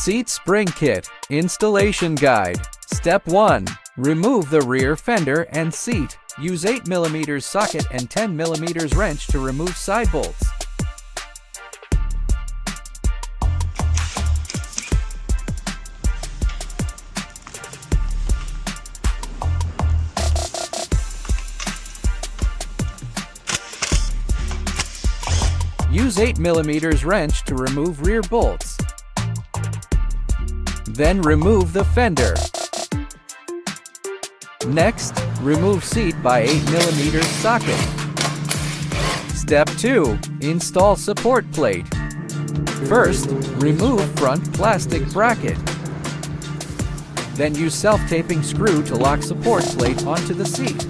Seat Spring Kit Installation Guide. Step 1. Remove the rear fender and seat. Use 8mm socket and 10mm wrench to remove side bolts. Use 8mm wrench to remove rear bolts. Then remove the fender. Next, remove seat by 8mm socket. Step 2. Install support plate. First, remove front plastic bracket. Then use self-taping screw to lock support plate onto the seat.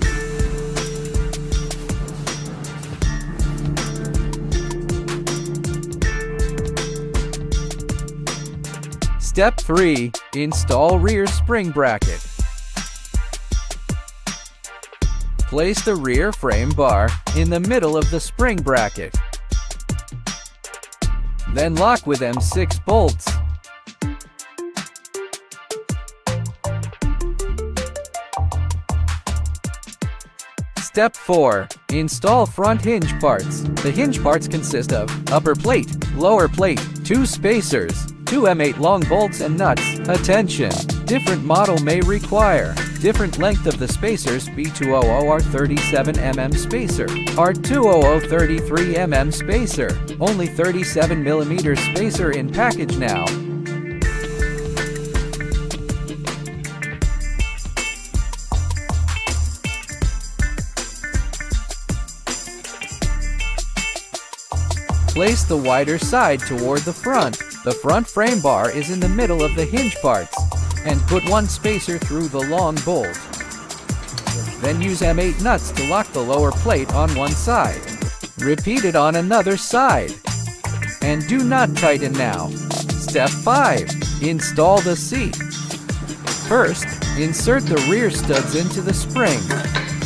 Step 3. Install rear spring bracket. Place the rear frame bar in the middle of the spring bracket. Then lock with M6 bolts. Step 4. Install front hinge parts. The hinge parts consist of upper plate, lower plate, 2 spacers, 2 M8 long bolts and nuts. Attention! Different model may require different length of the spacers. B200R 37mm spacer, R200 33mm spacer, only 37mm spacer in package now. Place the wider side toward the front. The front frame bar is in the middle of the hinge parts, and put 1 spacer through the long bolt. Then use M8 nuts to lock the lower plate on one side. Repeat it on another side. And do not tighten now. Step 5. Install the seat. First, insert the rear studs into the spring.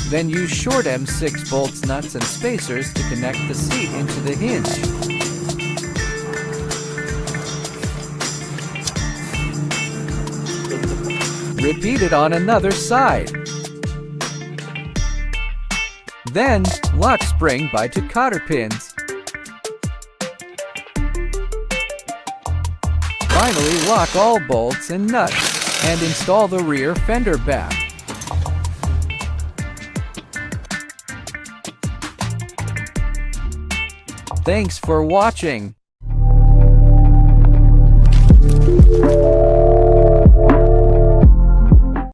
Then use short M6 bolts, nuts, and spacers to connect the seat into the hinge. Repeat it on another side. Then, lock spring by 2 cotter pins. Finally, lock all bolts and nuts, and install the rear fender back. Thanks for watching.